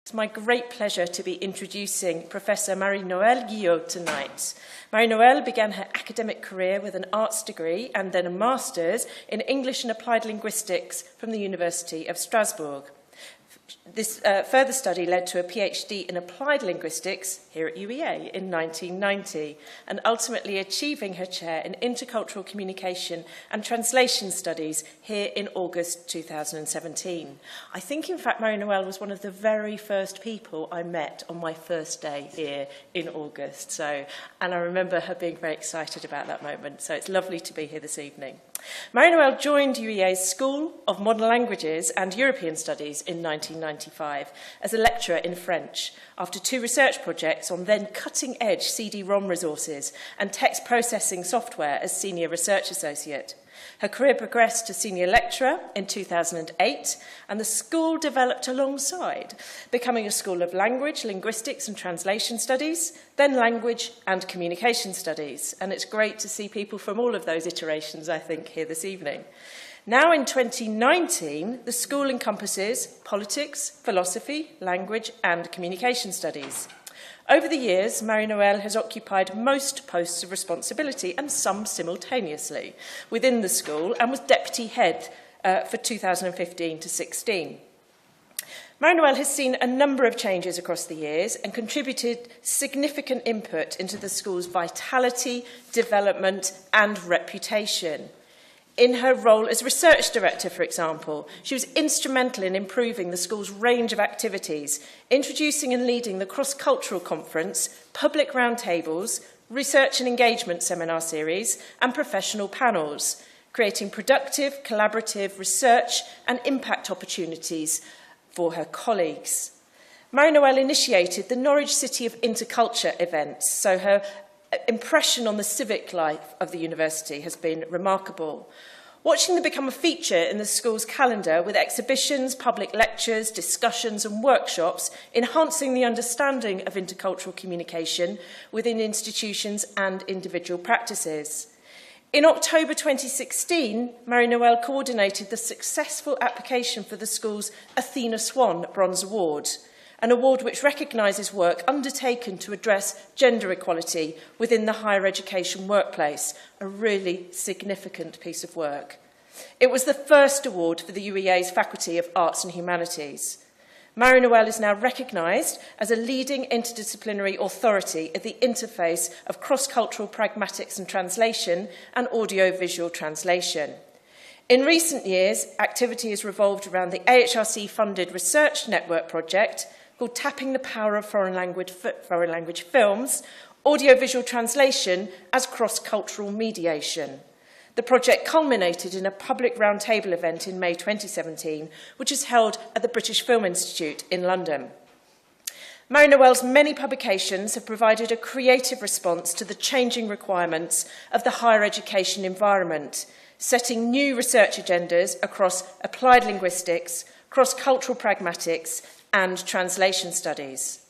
It's my great pleasure to be introducing Professor Marie-Noëlle Guillot tonight. Marie-Noëlle began her academic career with an arts degree and then a master's in English and Applied Linguistics from the University of Strasbourg. This further study led to a PhD in Applied Linguistics here at UEA in 1990, and ultimately achieving her chair in Intercultural Communication and Translation Studies here in August 2017. I think, in fact, Marie-Noëlle was one of the very first people I met on my first day here in August. And I remember her being very excited about that moment, so it's lovely to be here this evening. Marie-Noëlle joined UEA's School of Modern Languages and European Studies in 1995 as a lecturer in French after 2 research projects on then cutting-edge CD-ROM resources and text processing software as senior research associate. Her career progressed to senior lecturer in 2008, and the school developed alongside, becoming a school of language, linguistics and translation studies, then language and communication studies. And it's great to see people from all of those iterations, I think, here this evening. Now in 2019, the school encompasses politics, philosophy, language and communication studies. Over the years, Marie-Noëlle has occupied most posts of responsibility, and some simultaneously, within the school, and was deputy head for 2015 to 16. Marie-Noëlle has seen a number of changes across the years and contributed significant input into the school's vitality, development and reputation. In her role as research director, for example, she was instrumental in improving the school's range of activities, introducing and leading the cross-cultural conference, public roundtables, research and engagement seminar series, and professional panels, creating productive, collaborative research and impact opportunities for her colleagues. Marie-Noëlle initiated the Norwich City of Interculture events, so her impression on the civic life of the university has been remarkable. Watching them become a feature in the school's calendar with exhibitions, public lectures, discussions and workshops, enhancing the understanding of intercultural communication within institutions and individual practices. In October 2016, Marie-Noëlle coordinated the successful application for the school's Athena Swan Bronze Award, an award which recognises work undertaken to address gender equality within the higher education workplace, a really significant piece of work. It was the first award for the UEA's Faculty of Arts and Humanities. Marie-Noëlle is now recognised as a leading interdisciplinary authority at the interface of cross-cultural pragmatics and translation and audiovisual translation. In recent years, activity has revolved around the AHRC-funded research network project called Tapping the Power of Foreign Language Films, Audiovisual Translation as Cross-Cultural Mediation. The project culminated in a public roundtable event in May 2017, which is held at the British Film Institute in London. Marie-Noëlle's many publications have provided a creative response to the changing requirements of the higher education environment, setting new research agendas across applied linguistics, cross-cultural pragmatics, and translation studies.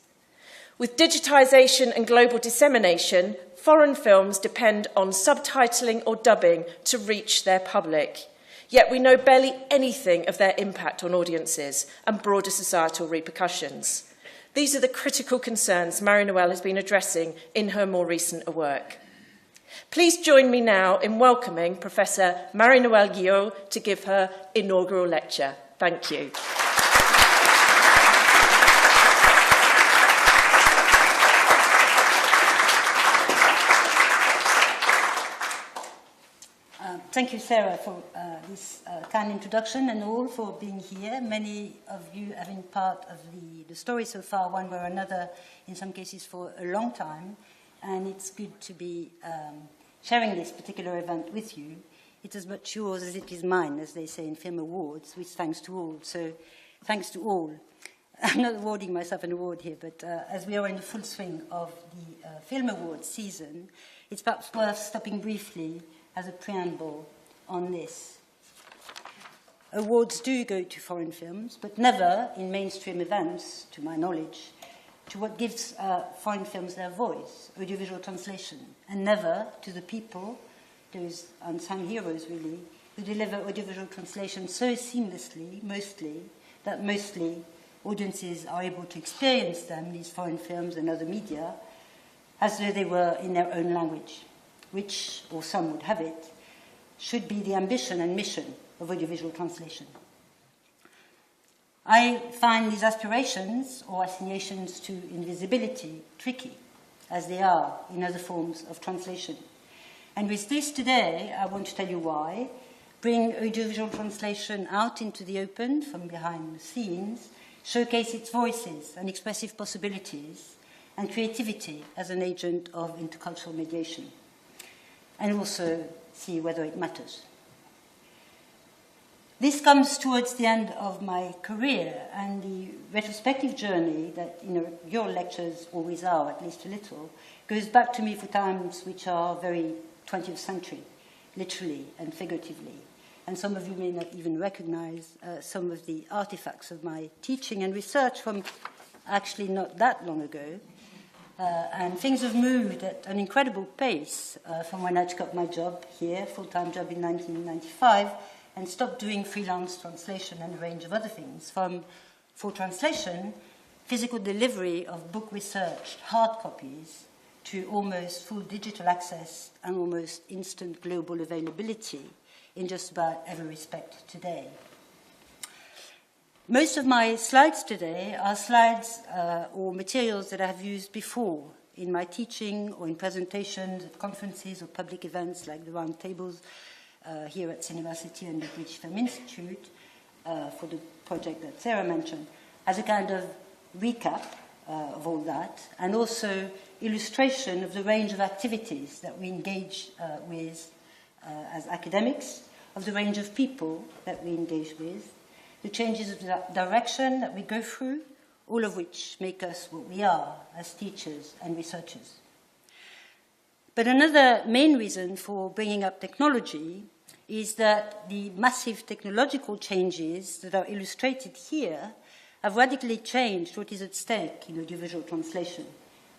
With digitisation and global dissemination, foreign films depend on subtitling or dubbing to reach their public. Yet we know barely anything of their impact on audiences and broader societal repercussions. These are the critical concerns Marie-Noëlle has been addressing in her more recent work. Please join me now in welcoming Professor Marie-Noëlle Guillot to give her inaugural lecture. Thank you. Thank you, Sarah, for this kind introduction and all for being here. Many of you have been part of the story so far, one way or another, in some cases for a long time. And it's good to be sharing this particular event with you. It's as much yours as it is mine, as they say in film awards, which thanks to all. So thanks to all. I'm not awarding myself an award here, but as we are in the full swing of the film awards season, it's perhaps worth stopping briefly as a preamble on this. Awards do go to foreign films, but never in mainstream events, to my knowledge, to what gives foreign films their voice, audiovisual translation, and never to the people, those unsung heroes really, who deliver audiovisual translation so seamlessly, mostly, that mostly audiences are able to experience them, these foreign films and other media, as though they were in their own language, which, or some would have it, should be the ambition and mission of audiovisual translation. I find these aspirations or assignations to invisibility tricky, as they are in other forms of translation. And with this today, I want to tell you why, bring audiovisual translation out into the open from behind the scenes, showcase its voices and expressive possibilities, and creativity as an agent of intercultural mediation, and also see whether it matters. This comes towards the end of my career, and the retrospective journey that your lectures always are, at least a little, goes back to me for times which are very 20th century, literally and figuratively. And some of you may not even recognize some of the artifacts of my teaching and research from actually not that long ago. And things have moved at an incredible pace from when I took up my job here, full-time job in 1995, and stopped doing freelance translation and a range of other things. From, for translation, physical delivery of book researched hard copies to almost full digital access and almost instant global availability in just about every respect today. Most of my slides today are slides or materials that I have used before in my teaching or in presentations at conferences or public events like the round tables here at Cinema City and the British Film Institute for the project that Sarah mentioned, as a kind of recap of all that, and also illustration of the range of activities that we engage with as academics, of the range of people that we engage with, the changes of direction that we go through, all of which make us what we are as teachers and researchers. But another main reason for bringing up technology is that the massive technological changes that are illustrated here have radically changed what is at stake in audiovisual translation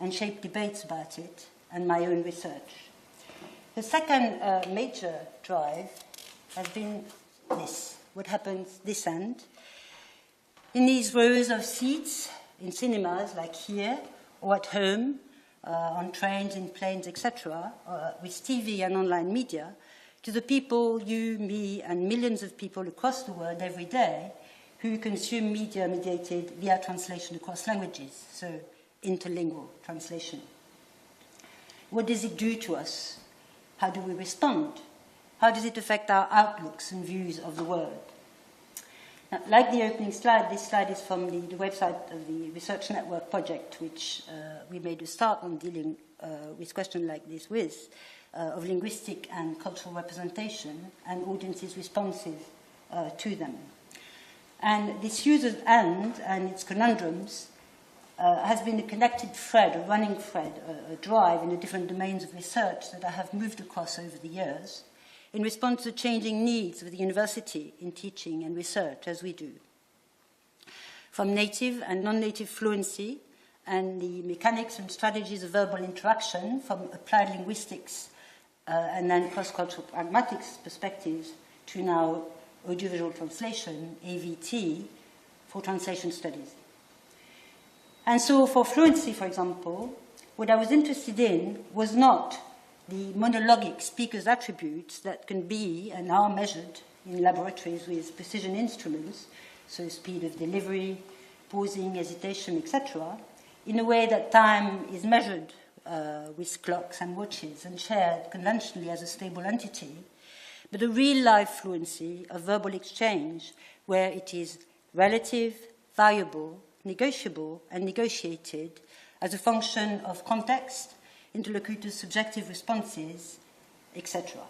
and shaped debates about it and my own research. The second major drive has been this, what happens this end. In these rows of seats in cinemas like here or at home, on trains, in planes, etc., with TV and online media, to the people, you, me, and millions of people across the world every day who consume media mediated via translation across languages, so interlingual translation. What does it do to us? How do we respond? How does it affect our outlooks and views of the world? Now, like the opening slide, this slide is from the website of the Research Network project, which we made a start on dealing with questions like this with, of linguistic and cultural representation and audiences' responses to them. And this user's end and its conundrums has been a connected thread, a running thread, a drive in the different domains of research that I have moved across over the years in response to changing needs of the university in teaching and research, as we do. From native and non-native fluency and the mechanics and strategies of verbal interaction from applied linguistics and then cross-cultural pragmatics perspectives to now audiovisual translation, AVT, for translation studies. And so for fluency, for example, what I was interested in was not the monologic speaker's attributes that can be and are measured in laboratories with precision instruments, so speed of delivery, pausing, hesitation, etc., in a way that time is measured with clocks and watches and shared conventionally as a stable entity, but a real-life fluency of verbal exchange where it is relative, variable, negotiable, and negotiated as a function of context, interlocutors' subjective responses, etc.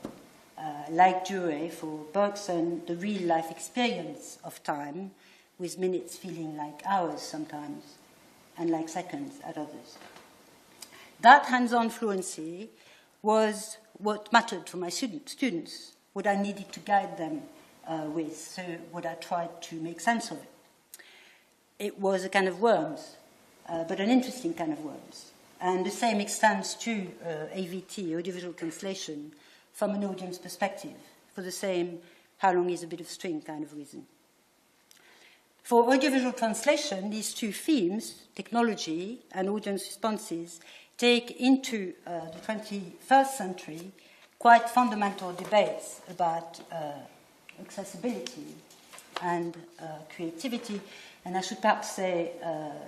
Like Dure for Bergson, the real-life experience of time, with minutes feeling like hours sometimes, and like seconds at others. That hands-on fluency was what mattered for my students, what I needed to guide them with, so what I tried to make sense of it. It was a kind of worms, but an interesting kind of worms. And the same extends to AVT, audiovisual translation, from an audience perspective, for the same how long is a bit of string kind of reason. For audiovisual translation, these two themes, technology and audience responses, take into the 21st century quite fundamental debates about accessibility and creativity, and I should perhaps say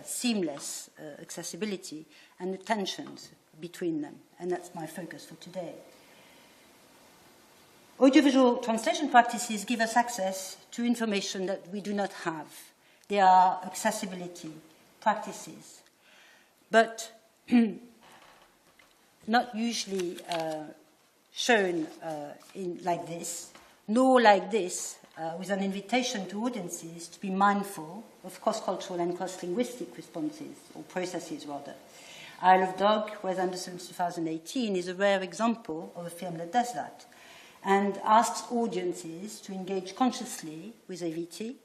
seamless accessibility and the tensions between them, and that's my focus for today. Audiovisual translation practices give us access to information that we do not have. They are accessibility practices, but not usually shown like this, nor like this, with an invitation to audiences to be mindful of cross-cultural and cross-linguistic responses, or processes rather. Isle of Dog, Wes Anderson's 2018, is a rare example of a film that does that, and asks audiences to engage consciously with AVT,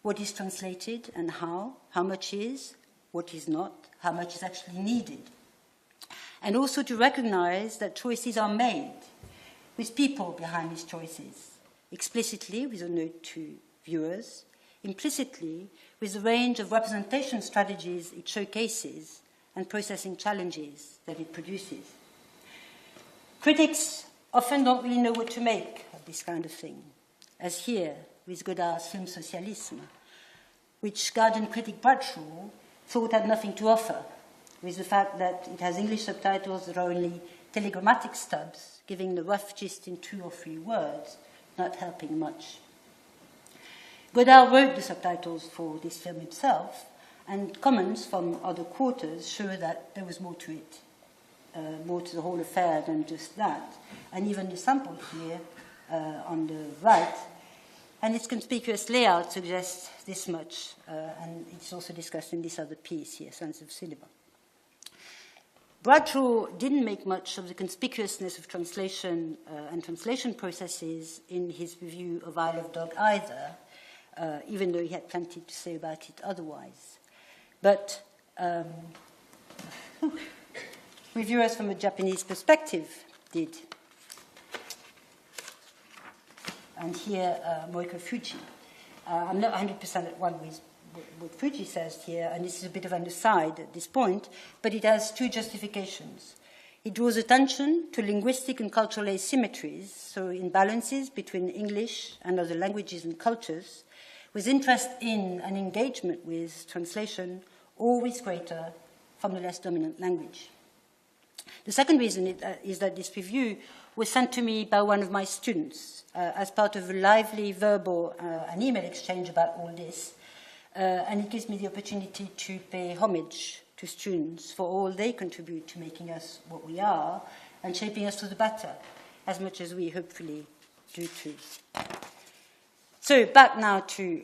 what is translated and how much is, what is not, how much is actually needed. And also to recognize that choices are made with people behind these choices, explicitly with a note to viewers, implicitly with the range of representation strategies it showcases and processing challenges that it produces. Critics often don't really know what to make of this kind of thing, as here with Godard's film Socialisme, which Guardian critic Bradshaw thought had nothing to offer, with the fact that it has English subtitles that are only telegrammatic stubs, giving the rough gist in 2 or 3 words, not helping much. Godard wrote the subtitles for this film himself, and comments from other quarters show that there was more to it, more to the whole affair than just that. And even the sample here on the right, and its conspicuous layout suggests this much, and it's also discussed in this other piece here, Sense of Cinema. Bradshaw didn't make much of the conspicuousness of translation and translation processes in his review of Isle of Dog either, even though he had plenty to say about it otherwise. But reviewers from a Japanese perspective did. And here, Moiko Fuji. I'm not 100% at one with what Fuji says here, and this is a bit of an aside at this point, but it has 2 justifications. It draws attention to linguistic and cultural asymmetries, so imbalances between English and other languages and cultures, with interest in and engagement with translation always greater from the less dominant language. The second reason is that this review was sent to me by one of my students as part of a lively verbal and email exchange about all this, and it gives me the opportunity to pay homage to students for all they contribute to making us what we are and shaping us for the better, as much as we hopefully do too. So back now to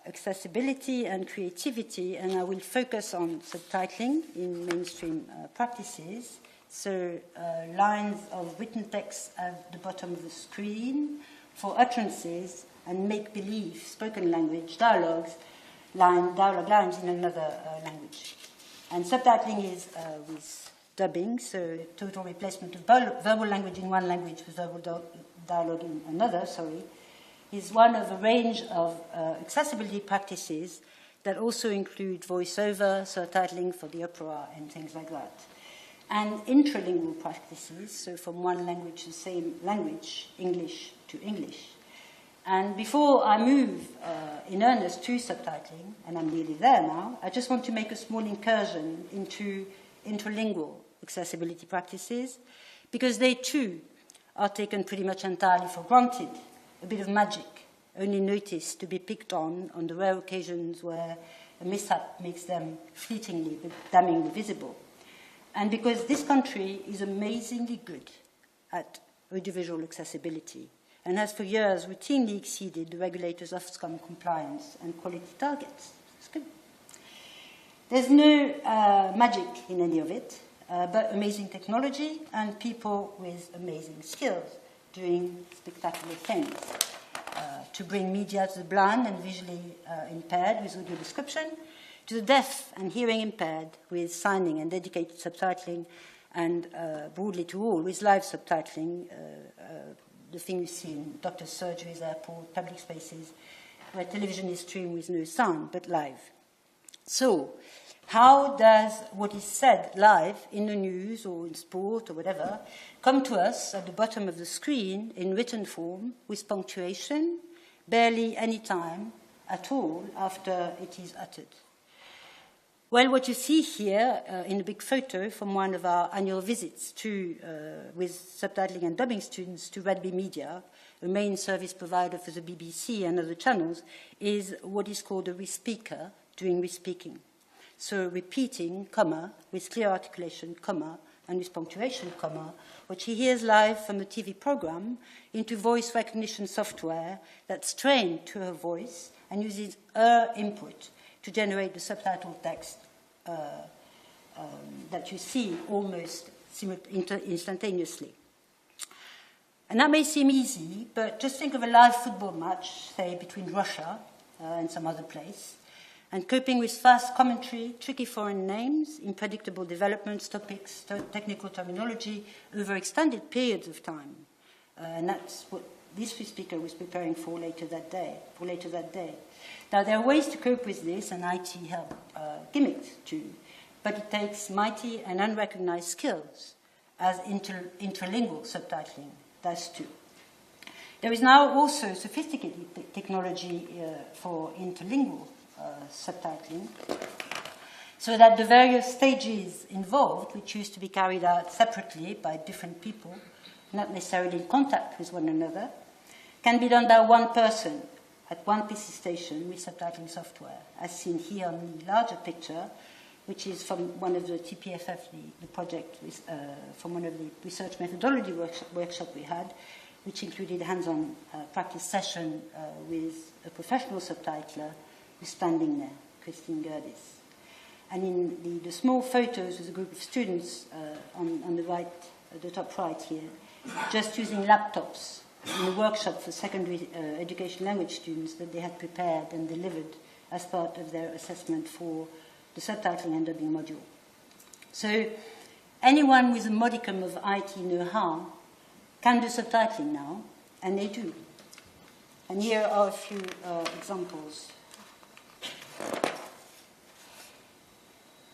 accessibility and creativity, and I will focus on subtitling in mainstream practices. So lines of written text at the bottom of the screen for utterances and make-believe spoken language dialogue lines in another language. And subtitling is with dubbing, so total replacement of verbal language in one language with verbal dialogue in another, is one of a range of accessibility practices that also include voiceover, subtitling for the opera, and things like that. And intralingual practices, so from one language to the same language, English to English. And before I move in earnest to subtitling, and I'm nearly there now, I just want to make a small incursion into interlingual accessibility practices, because they too are taken pretty much entirely for granted. A bit of magic, only noticed to be picked on the rare occasions where a mishap makes them fleetingly but damningly visible. And because this country is amazingly good at audiovisual accessibility and has for years routinely exceeded the regulator's Ofcom compliance and quality targets. It's good. There's no magic in any of it, but amazing technology and people with amazing skills doing spectacular things. To bring media to the blind and visually impaired with audio description, to the deaf and hearing impaired with signing and dedicated subtitling, and broadly to all with live subtitling, the thing you see in doctors' surgeries, airports, public spaces, where television is streamed with no sound, but live. So, how does what is said live in the news or in sport or whatever come to us at the bottom of the screen in written form with punctuation, barely any time at all after it is uttered? Well, what you see here in a big photo from one of our annual visits with subtitling and dubbing students to Rugby Media, a main service provider for the BBC and other channels, is what is called a re-speaker doing re-speaking. So repeating, comma, with clear articulation, comma, and with punctuation, comma, what she hears live from a TV program into voice recognition software that's trained to her voice and uses her input to generate the subtitle text that you see almost instantaneously. And that may seem easy, but just think of a live football match, say, between Russia and some other place, and coping with fast commentary, tricky foreign names, unpredictable developments, topics, technical terminology over extended periods of time. And that's what this speaker was preparing for later that day. Now, there are ways to cope with this, and IT help gimmicks too, but it takes mighty and unrecognized skills, as interlingual subtitling does too. There is now also sophisticated technology for interlingual subtitling, so that the various stages involved, which used to be carried out separately by different people, not necessarily in contact with one another, can be done by one person at one PC station with subtitling software, as seen here on the larger picture, which is from one of the TPFF, the project from one of the research methodology workshop we had, which included a hands-on practice session with a professional subtitler who's standing there, Christine Gerdis. And in the small photos with a group of students on the right, the top right here, just using laptops in a workshop for secondary education language students that they had prepared and delivered as part of their assessment for the subtitling and dubbing module. So anyone with a modicum of IT know-how can do subtitling now, and they do. And here are a few examples.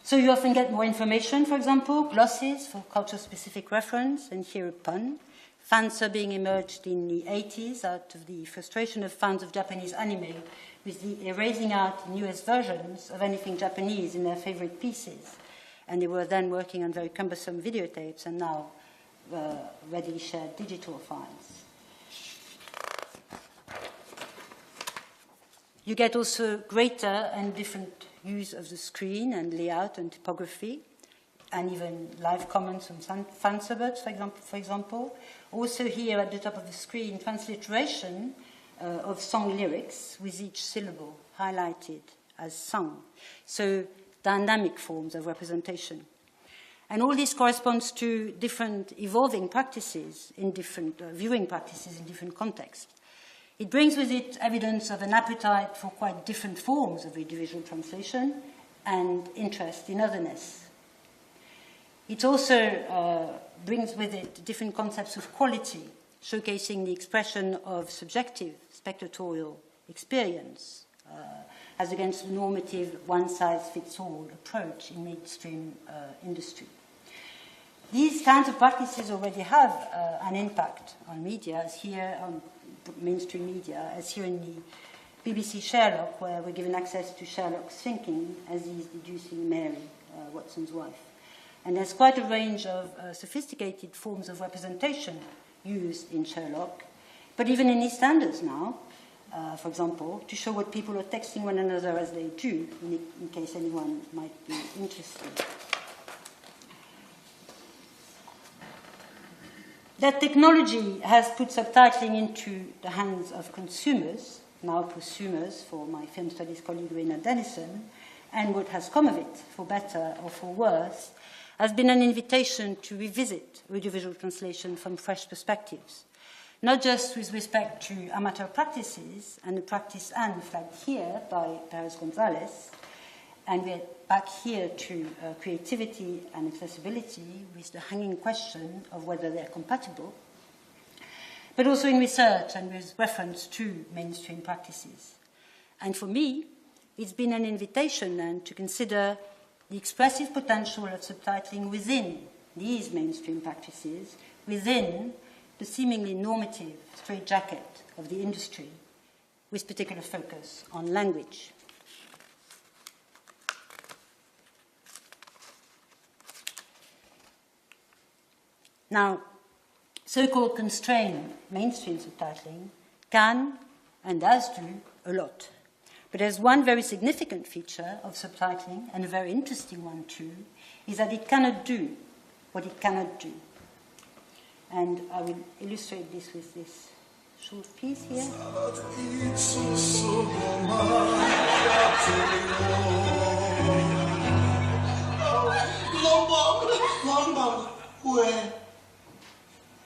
So you often get more information, for example, glosses for culture-specific reference, and here a pun. Fan subbing emerged in the 80s out of the frustration of fans of Japanese anime with the erasing out in US versions of anything Japanese in their favorite pieces. And they were then working on very cumbersome videotapes and now readily shared digital files. You get also greater and different use of the screen and layout and typography, and even live comments on fan suburbs, for example. Also here at the top of the screen, transliteration of song lyrics with each syllable highlighted as sung. So dynamic forms of representation. And all this corresponds to different evolving practices in different viewing practices in different contexts. It brings with it evidence of an appetite for quite different forms of audiovisual translation and interest in otherness. It also brings with it different concepts of quality, showcasing the expression of subjective spectatorial experience as against the normative one-size-fits-all approach in mainstream industry. These kinds of practices already have an impact on media, as here on mainstream media, as here in the BBC Sherlock, where we're given access to Sherlock's thinking as he's deducing Mary, Watson's wife. And there's quite a range of sophisticated forms of representation used in Sherlock, but even in EastEnders now, for example, to show what people are texting one another as they do, in case anyone might be interested. That technology has put subtitling into the hands of consumers, now prosumers for my film studies colleague Raina Dennison, and what has come of it, for better or for worse, has been an invitation to revisit audiovisual translation from fresh perspectives, not just with respect to amateur practices and the practice and flagged here by Perez Gonzalez, and we're back here to creativity and accessibility with the hanging question of whether they're compatible, but also in research and with reference to mainstream practices. And for me, it's been an invitation then to consider the expressive potential of subtitling within these mainstream practices, within the seemingly normative straitjacket of the industry, with particular focus on language. Now, so-called constrained mainstream subtitling can and does do a lot. But there's one very significant feature of subtitling, and a very interesting one too, is that it cannot do what it cannot do. And I will illustrate this with this short piece here.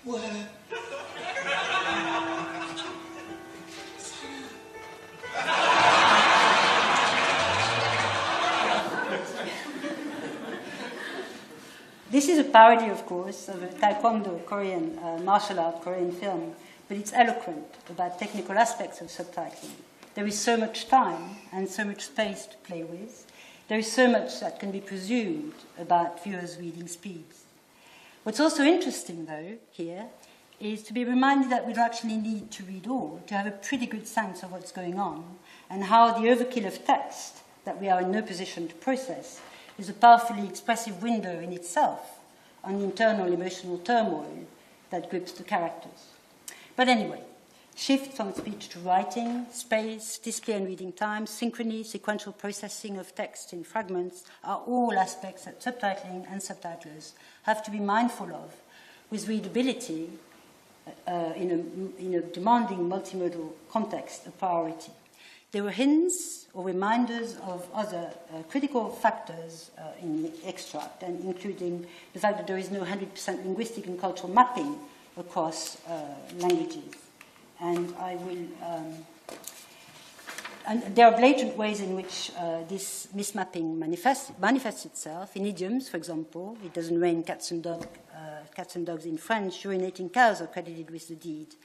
Where? This is a parody, of course, of a taekwondo Korean, martial art Korean film, but it's eloquent about technical aspects of subtitling. There is so much time and so much space to play with. There is so much that can be presumed about viewers' reading speeds. What's also interesting, though, here, is to be reminded that we don't actually need to read all to have a pretty good sense of what's going on and how the overkill of text that we are in no position to process is a powerfully expressive window in itself on the internal emotional turmoil that grips the characters. But anyway, shifts from speech to writing, space, display and reading time, synchrony, sequential processing of text in fragments are all aspects that subtitling and subtitlers have to be mindful of, with readability in a demanding multimodal context a priority. There were hints or reminders of other critical factors in the extract, and including the fact that there is no 100% linguistic and cultural mapping across languages. And I will. And there are blatant ways in which this mismapping manifests itself. In idioms, for example, it doesn't rain cats and dogs in French. Urinating cows are credited with the deed.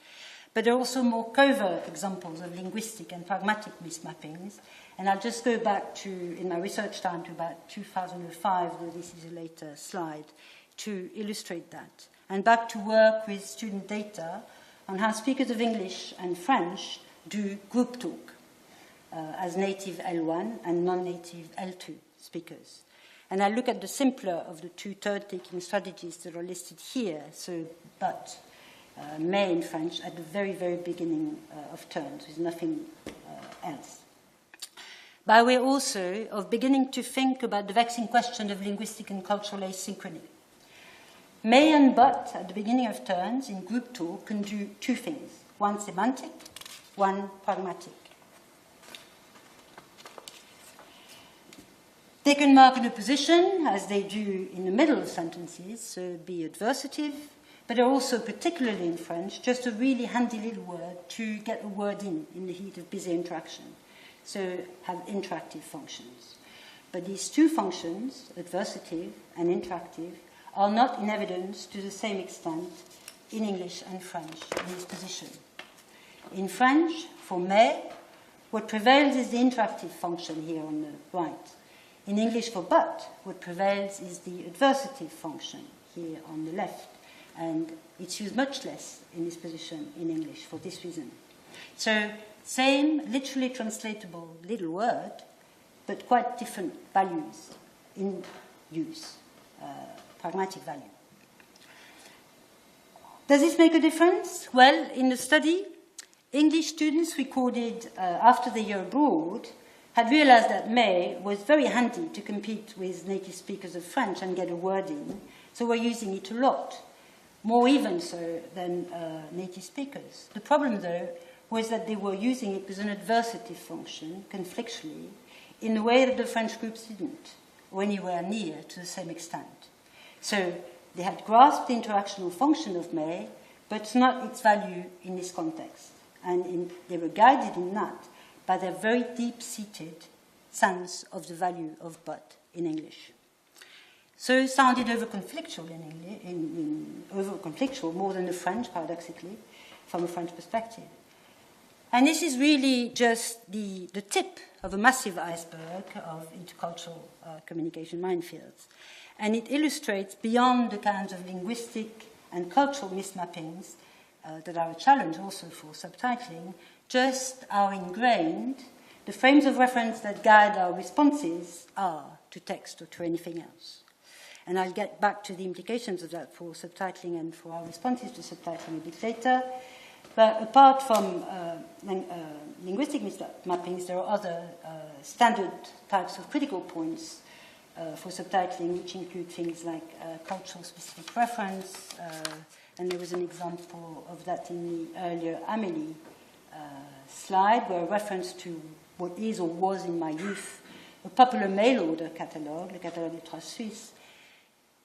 But there are also more covert examples of linguistic and pragmatic mismappings. And I'll just go back to, in my research time, to about 2005, though this is a later slide, to illustrate that. And back to work with student data on how speakers of English and French do group talk as native L1 and non-native L2 speakers. And I look at the simpler of the two turn-taking strategies that are listed here, so but, mais in French, at the very, very beginning of turns, with nothing else. By way also of beginning to think about the vexing question of linguistic and cultural asynchrony. May and but at the beginning of turns in group talk can do two things, one semantic, one pragmatic. They can mark an opposition, as they do in the middle of sentences, so be adversative, but they're also, particularly in French, just a really handy little word to get a word in the heat of busy interaction, so have interactive functions. But these two functions, adversative and interactive, are not in evidence to the same extent in English and French in this position. In French, for mais, what prevails is the interactive function here on the right. In English, for but, what prevails is the adversative function here on the left. And it's used much less in this position in English for this reason. So, same literally translatable little word, but quite different values in use. Pragmatic value. Does this make a difference? Well, in the study, English students recorded after the year abroad had realized that mais was very handy to compete with native speakers of French and get a word in, so we're using it a lot, more even so than native speakers. The problem, though, was that they were using it with an adversative function, conflictually, in a way that the French groups didn't, or anywhere near to the same extent. So they had grasped the interactional function of mais, but not its value in this context. And they were guided in that by their very deep-seated sense of the value of but in English. So it sounded over-conflictual over-conflictual more than the French, paradoxically, from a French perspective. And this is really just the tip of a massive iceberg of intercultural communication minefields. And it illustrates beyond the kinds of linguistic and cultural mismappings that are a challenge also for subtitling, just how ingrained the frames of reference that guide our responses are to text or to anything else. And I'll get back to the implications of that for subtitling and for our responses to subtitling a bit later. But apart from linguistic mappings, there are other standard types of critical points for subtitling, which include things like cultural specific reference, and there was an example of that in the earlier Amélie slide, where a reference to what is or was in my youth a popular mail order catalogue, le catalogue des Trois Suisses,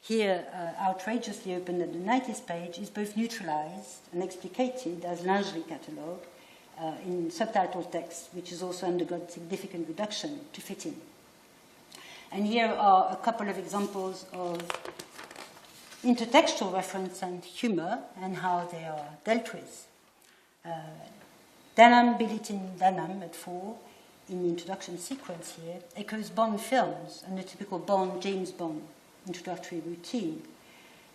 here outrageously open at the 90th page, is both neutralized and explicated as lingerie catalogue in subtitled text, which has also undergone significant reduction to fit in. And here are a couple of examples of intertextual reference and humor and how they are dealt with. Denham, Billiton, Denham at 4, in the introduction sequence here, echoes Bond films and the typical Bond, James Bond introductory routine.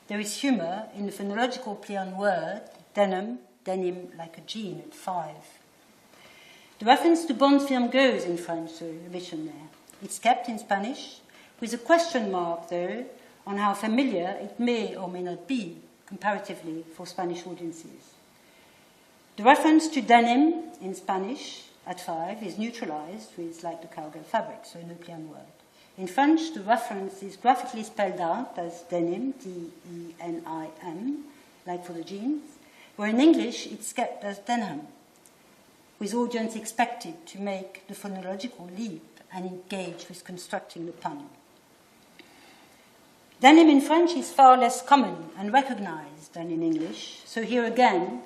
There is humor in the phonological play on word, denim, denim like a jean at 5. The reference to Bond film goes in French, so revision there. It's kept in Spanish, with a question mark, though, on how familiar it may or may not be, comparatively, for Spanish audiences. The reference to denim in Spanish at 5 is neutralized with like the cowgirl fabric, so no play on word. In French, the reference is graphically spelled out as denim, D-E-N-I-M, like for the jeans, where in English it's kept as denham, with audience expected to make the phonological leap and engage with constructing the pun. Denim in French is far less common and recognized than in English, so here again,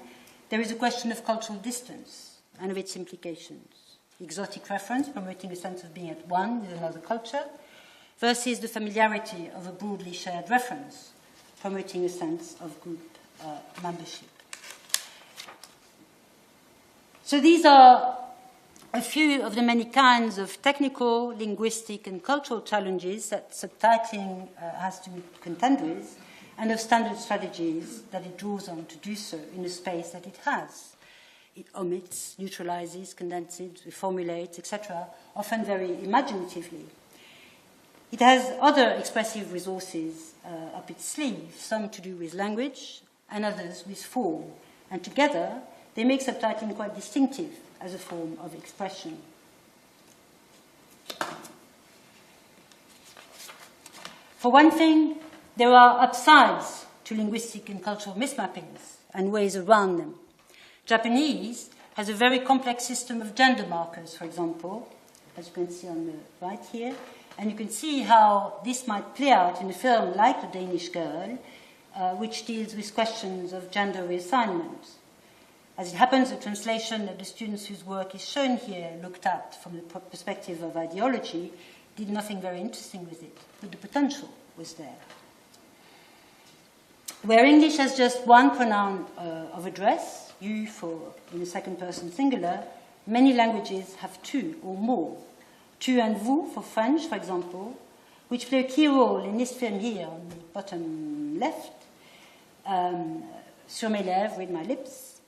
there is a question of cultural distance and of its implications. Exotic reference, promoting a sense of being at one with another culture, versus the familiarity of a broadly shared reference, promoting a sense of group membership. So these are a few of the many kinds of technical, linguistic, and cultural challenges that subtitling has to contend with, and of standard strategies that it draws on to do so in the space that it has. It omits, neutralizes, condenses, reformulates, etc., often very imaginatively. It has other expressive resources up its sleeve, some to do with language and others with form, and together they make subtitling quite distinctive as a form of expression. For one thing, there are upsides to linguistic and cultural mismappings and ways around them. Japanese has a very complex system of gender markers, for example, as you can see on the right here, and you can see how this might play out in a film like The Danish Girl, which deals with questions of gender reassignment. As it happens, the translation that the students whose work is shown here looked at from the perspective of ideology did nothing very interesting with it, but the potential was there. Where English has just one pronoun of address, you in the second person singular, many languages have two or more. Tu and vous for French, for example, which play a key role in this film here on the bottom left, sur mes lèvres, with my lips,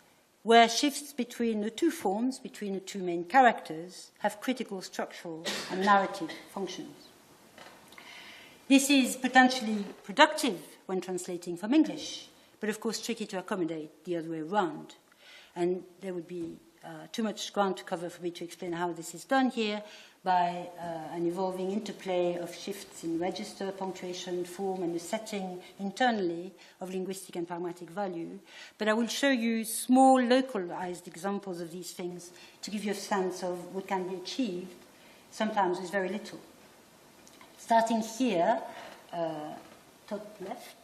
where shifts between the two forms, between the two main characters, have critical structural and narrative functions. This is potentially productive when translating from English, but of course tricky to accommodate the other way around. And there would be too much ground to cover for me to explain how this is done here by an evolving interplay of shifts in register, punctuation, form, and the setting internally of linguistic and pragmatic value. But I will show you small localized examples of these things to give you a sense of what can be achieved, sometimes with very little. Starting here, top left,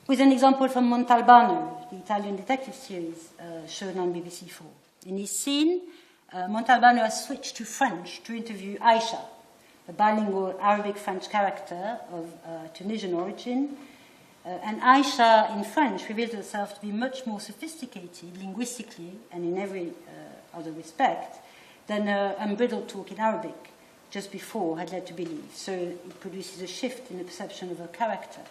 with an example from Montalbano, the Italian detective series shown on BBC 4. In this scene, Montalbano has switched to French to interview Aisha, a bilingual Arabic-French character of Tunisian origin, And Aisha in French revealed herself to be much more sophisticated linguistically and in every other respect than her unbridled talk in Arabic just before had led to believe. So it produces a shift in the perception of her character.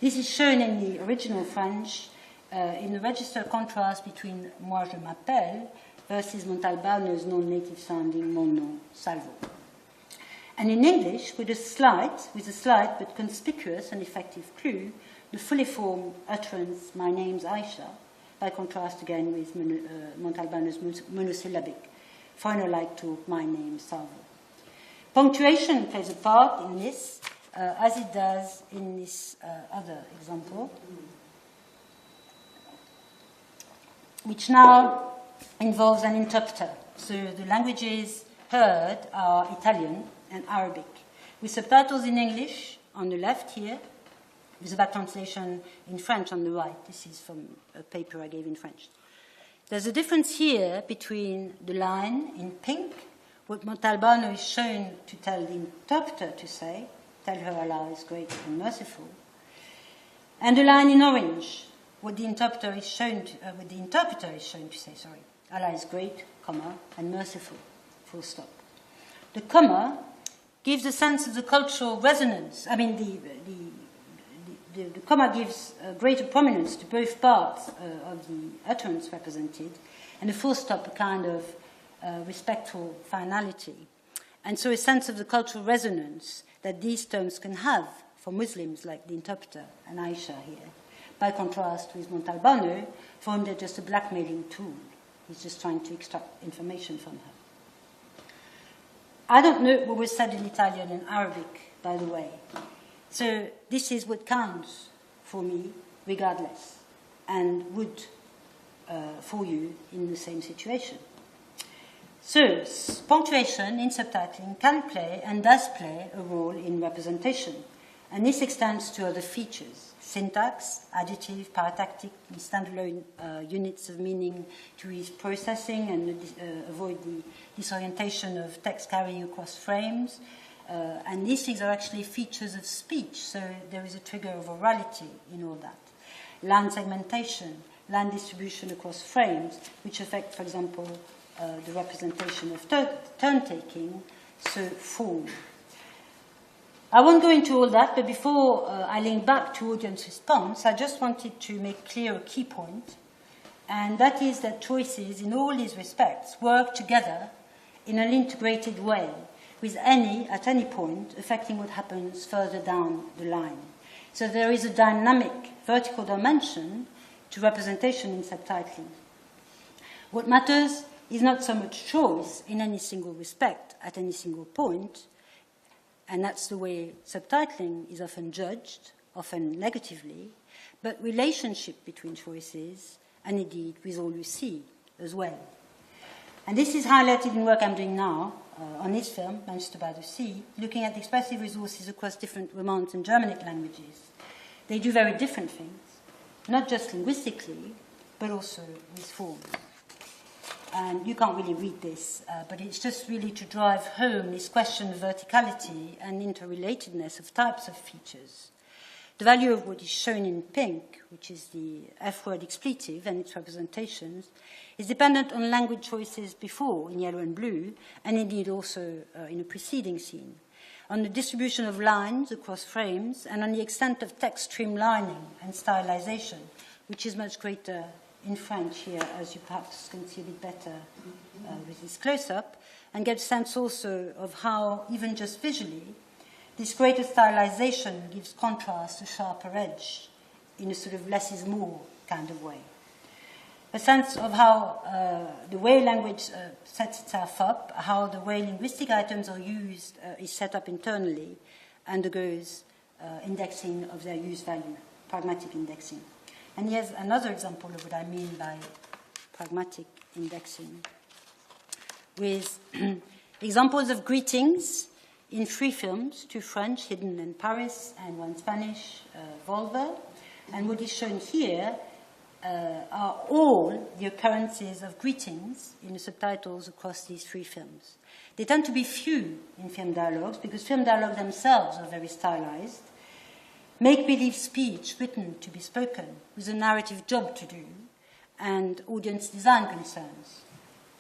This is shown in the original French in the registered contrast between Moi je m'appelle versus Montalbano's non-native sounding Mon nom salvo. And in English, with a slight but conspicuous and effective clue, the fully formed utterance, my name's Aisha, by contrast again with Montalbano's monosyllabic, foreigner-like talk, my name's Salvo. Punctuation plays a part in this, as it does in this other example, which now involves an interpreter. So the languages heard are Italian and Arabic, with subtitles in English on the left here, with a back translation in French on the right. This is from a paper I gave in French. There's a difference here between the line in pink, what Montalbano is shown to tell the interpreter to say, tell her Allah is great and merciful, and the line in orange, what the interpreter is shown to, say, Allah is great, comma, and merciful, full stop. The comma gives a sense of the cultural resonance. I mean, the comma gives greater prominence to both parts of the utterance represented, and the full stop a kind of respectful finality. And so a sense of the cultural resonance that these terms can have for Muslims like the interpreter and Aisha here, by contrast with Montalbano, for whom they're just a blackmailing tool. He's just trying to extract information from her. I don't know what was said in Italian and Arabic, by the way. So this is what counts for me, regardless, and would for you in the same situation. So punctuation in subtitling can play and does play a role in representation, and this extends to other features: syntax, adjective, paratactic, standalone units of meaning to ease processing and avoid the disorientation of text carrying across frames. And these things are actually features of speech, so there is a trigger of orality in all that. Line segmentation, line distribution across frames, which affect, for example, the representation of turn-taking, so form. I won't go into all that, but before I link back to audience response, I just wanted to make clear a key point, and that is that choices in all these respects work together in an integrated way, with at any point, affecting what happens further down the line. So there is a dynamic vertical dimension to representation in subtitling. What matters is not so much choice in any single respect at any single point, and that's the way subtitling is often judged, often negatively, but relationship between choices, and indeed with all you see as well. And this is highlighted in work I'm doing now on this film, Manchester by the Sea, looking at expressive resources across different Romance and Germanic languages. They do very different things, not just linguistically, but also with form. And you can't really read this, but it's just really to drive home this question of verticality and interrelatedness of types of features. The value of what is shown in pink, which is the F-word expletive and its representations, is dependent on language choices before, in yellow and blue, and indeed also in a preceding scene, on the distribution of lines across frames, and on the extent of text streamlining and stylization, which is much greater in French here, as you perhaps can see a bit better with this close-up, and get a sense also of how, even just visually, this greater stylization gives contrast, a sharper edge, in a sort of less is more kind of way. A sense of how the way language sets itself up, how the way linguistic items are used is set up internally, undergoes indexing of their use value, pragmatic indexing. And here's another example of what I mean by pragmatic indexing, with examples of greetings in 3 films, 2 French, Hidden in Paris, and 1 Spanish, Volver. And what is shown here are all the occurrences of greetings in the subtitles across these 3 films. They tend to be few in film dialogues, because film dialogues themselves are very stylized. make-believe speech written to be spoken with a narrative job to do, and audience design concerns,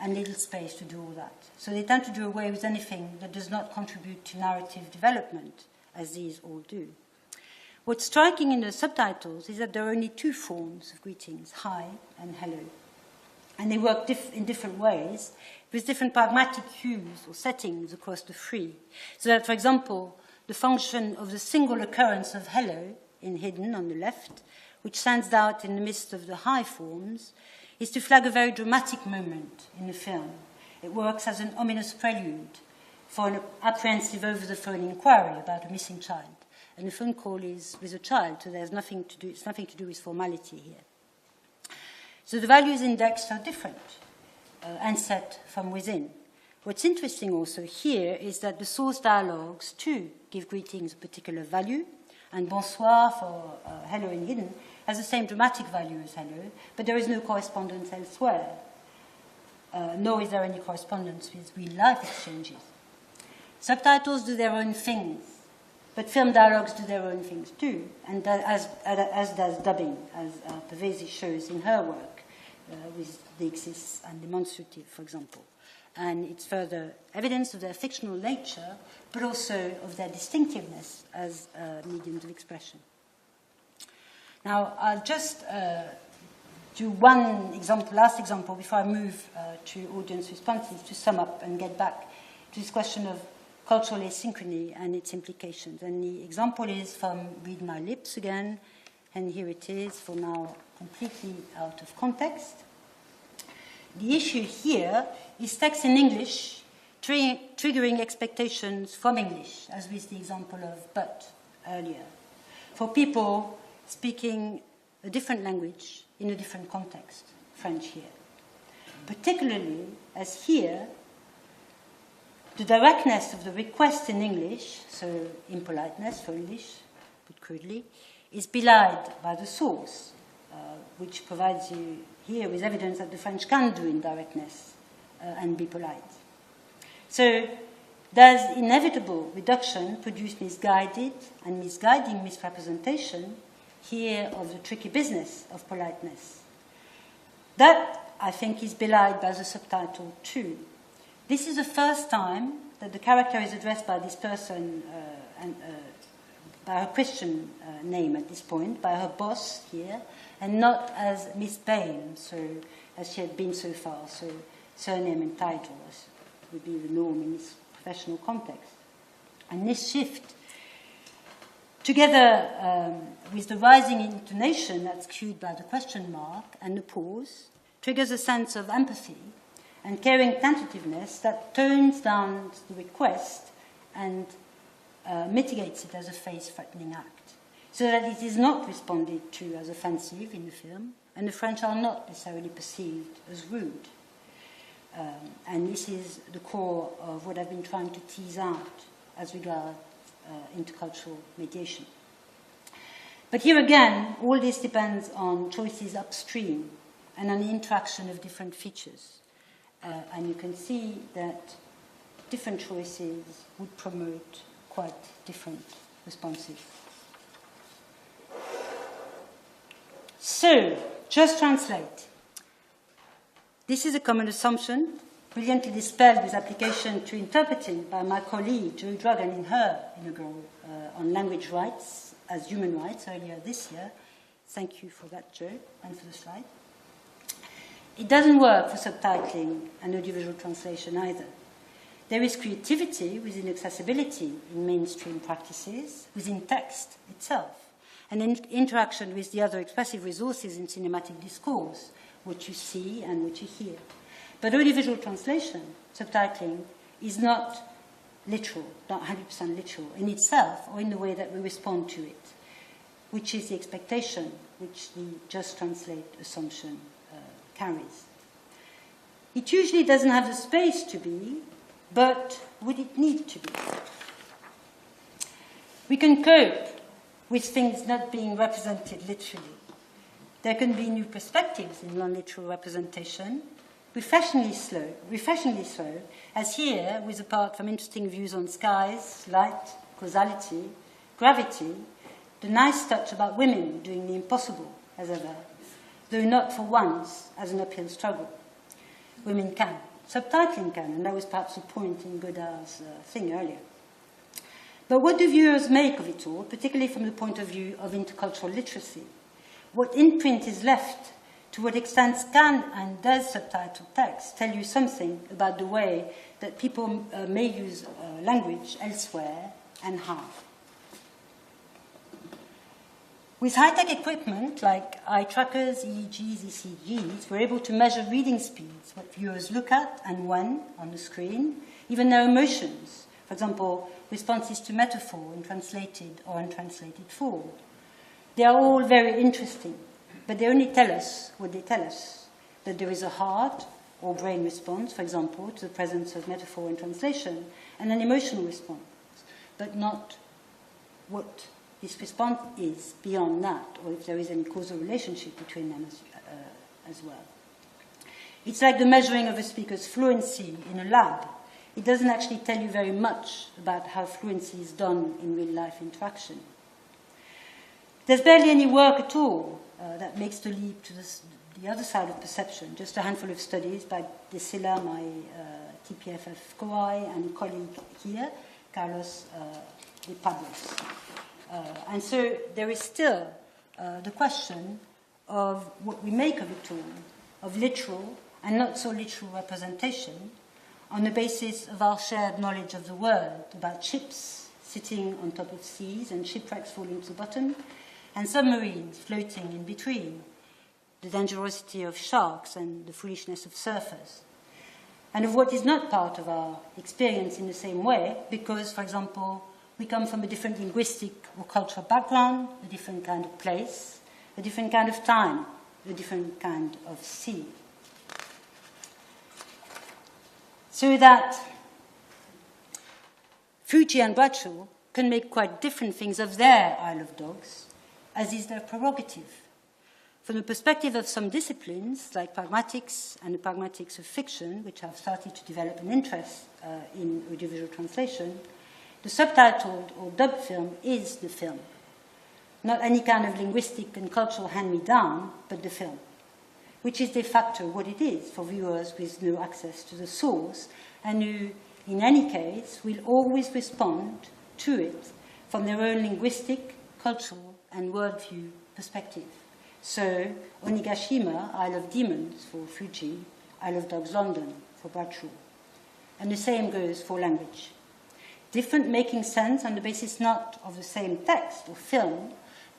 and little space to do all that. So they tend to do away with anything that does not contribute to narrative development, as these all do. What's striking in the subtitles is that there are only two forms of greetings, hi and hello. And they work in different ways, with different pragmatic cues or settings across the three. So that, for example, the function of the single occurrence of hello in hidden on the left, which stands out in the midst of the high forms, is to flag a very dramatic moment in the film. It works as an ominous prelude for an apprehensive over-the-phone inquiry about a missing child. And the phone call is with a child, so there's nothing to do, it's nothing to do with formality here. So the values indexed are different and set from within. What's interesting also here is that the source dialogues too give greetings a particular value, and bonsoir for hello in hidden has the same dramatic value as hello, but there is no correspondence elsewhere, nor is there any correspondence with real-life exchanges. Subtitles do their own things, but film dialogues do their own things too, and as does dubbing, as Pavesi shows in her work, with the excess and demonstrative, for example. And it's further evidence of their fictional nature, but also of their distinctiveness as mediums of expression. Now, I'll just do one example, last example, before I move to audience responses to sum up and get back to this question of cultural asynchrony and its implications. And the example is from Read My Lips again, and here it is for now completely out of context. The issue here is text in English triggering expectations from English, as with the example of but earlier, for people speaking a different language in a different context, French here. Particularly as here, the directness of the request in English, so impoliteness for English, put crudely, is belied by the source, which provides you here with evidence that the French can do indirectness and be polite. So does inevitable reduction produce misguided and misguiding misrepresentation here of the tricky business of politeness? That, I think, is belied by the subtitle too. This is the first time that the character is addressed by this person by her Christian name at this point, by her boss here, and not as Miss Bain, so as she had been so far, so surname and title as would be the norm in this professional context. And this shift, together with the rising intonation that's cued by the question mark and the pause, triggers a sense of empathy and caring tentativeness that tones down the request and mitigates it as a face-threatening act, so that it is not responded to as offensive in the film, and the French are not necessarily perceived as rude. And this is the core of what I've been trying to tease out as regards intercultural mediation. But here again, all this depends on choices upstream and on the interaction of different features. And you can see that different choices would promote quite different responses. So, just translate. This is a common assumption, brilliantly dispelled with application to interpreting by my colleague Joy Dragan in her inaugural on language rights as human rights earlier this year. Thank you for that, Joy, and for the slide. It doesn't work for subtitling and audiovisual translation either. There is creativity within accessibility in mainstream practices, within text itself, and in interaction with the other expressive resources in cinematic discourse, what you see and what you hear. But audiovisual translation, subtitling, is not literal, not 100% literal in itself or in the way that we respond to it, which is the expectation which the just translate assumption carries. It usually doesn't have the space to be, but would it need to be? We can cope with things not being represented literally. There can be new perspectives in non-literal representation, refreshingly so, as here, apart from interesting views on skies, light, causality, gravity, the nice touch about women doing the impossible, as ever, though not for once as an uphill struggle. Women can. Subtitling can, and that was perhaps a point in Godard's thing earlier. But what do viewers make of it all, particularly from the point of view of intercultural literacy? What imprint is left? To what extent can and does subtitled text tell you something about the way that people may use language elsewhere, and how? With high-tech equipment like eye trackers, EEGs, ECGs, we're able to measure reading speeds, what viewers look at and when on the screen, even their emotions. For example, responses to metaphor in translated or untranslated form. They are all very interesting, but they only tell us what they tell us, that there is a heart or brain response, for example, to the presence of metaphor in translation, and an emotional response, but not what this response is beyond that, or if there is any causal relationship between them as well. It's like the measuring of a speaker's fluency in a lab. It doesn't actually tell you very much about how fluency is done in real-life interaction. There's barely any work at all that makes the leap to the other side of perception, just a handful of studies by De Silla, my TPFF co-I, and a colleague here, Carlos de Pablos. And so there is still the question of what we make of it all, of literal and not so literal representation, on the basis of our shared knowledge of the world, about ships sitting on top of seas and shipwrecks falling to the bottom, and submarines floating in between, the dangerosity of sharks and the foolishness of surfers, and of what is not part of our experience in the same way, because, for example, we come from a different linguistic or cultural background, a different kind of place, a different kind of time, a different kind of sea. So that Fuji and Bradshaw can make quite different things of their Isle of Dogs, as is their prerogative. From the perspective of some disciplines, like pragmatics and the pragmatics of fiction, which have started to develop an interest in audiovisual translation, the subtitled or dubbed film is the film. Not any kind of linguistic and cultural hand-me-down, but the film, which is de facto what it is for viewers with no access to the source, and who, in any case, will always respond to it from their own linguistic, cultural, and worldview perspective. So, Onigashima, Isle of Demons for Fuji, Isle of Dogs London for Bradshaw. And the same goes for language. Different making sense on the basis not of the same text or film,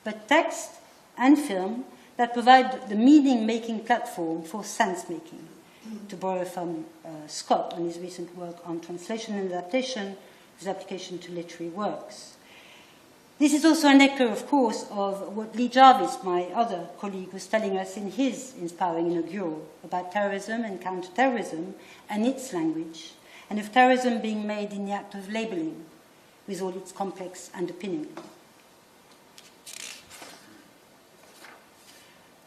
but text and film that provide the meaning-making platform for sense-making, to borrow from Scott on his recent work on translation and adaptation, his application to literary works. This is also an echo, of course, of what Lee Jarvis, my other colleague, was telling us in his inspiring inaugural about terrorism and counterterrorism and its language, and of terrorism being made in the act of labeling, with all its complex underpinnings.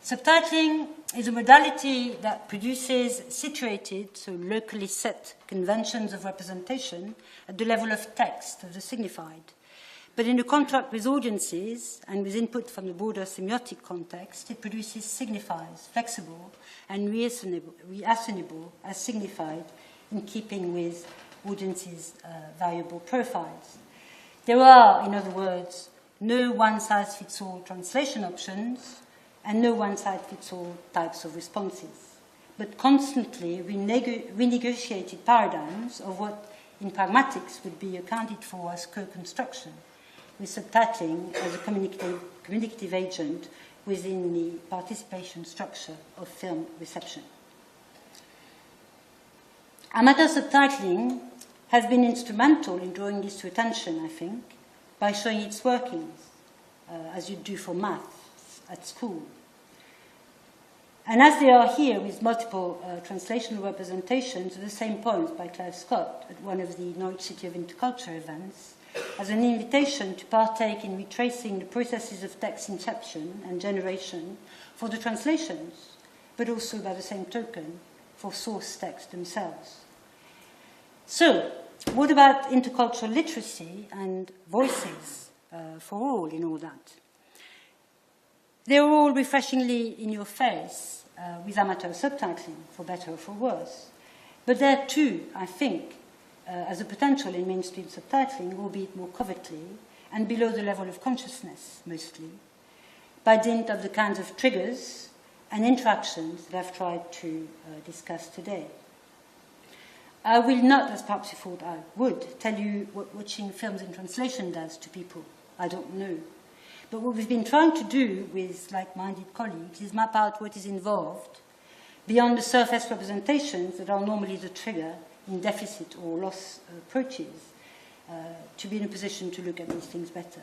Subtitling is a modality that produces situated, so locally set, conventions of representation at the level of text, of the signified. But in the contract with audiences and with input from the broader semiotic context, it produces signifiers, flexible and reassignible as signified, in keeping with audiences' variable profiles. There are, in other words, no one-size-fits-all translation options and no one-size-fits-all types of responses, but constantly renegotiated paradigms of what in pragmatics would be accounted for as co-construction, with subtitling as a communicative agent within the participation structure of film reception. Amateur subtitling has been instrumental in drawing this to attention, I think, by showing its workings, as you do for maths at school. And as they are here with multiple translational representations of the same poems by Clive Scott at one of the Norwich City of Interculture events, as an invitation to partake in retracing the processes of text inception and generation for the translations, but also by the same token for source texts themselves. So, what about intercultural literacy and voices for all in all that? They are all refreshingly in your face, with amateur subtitling, for better or for worse. But there too, I think, as a potential in mainstream subtitling, albeit more covertly, and below the level of consciousness, mostly, by dint of the kinds of triggers and interactions that I've tried to discuss today. I will not, as perhaps you thought I would, tell you what watching films in translation does to people. I don't know. But what we've been trying to do with like-minded colleagues is map out what is involved beyond the surface representations that are normally the trigger in deficit or loss approaches to be in a position to look at these things better.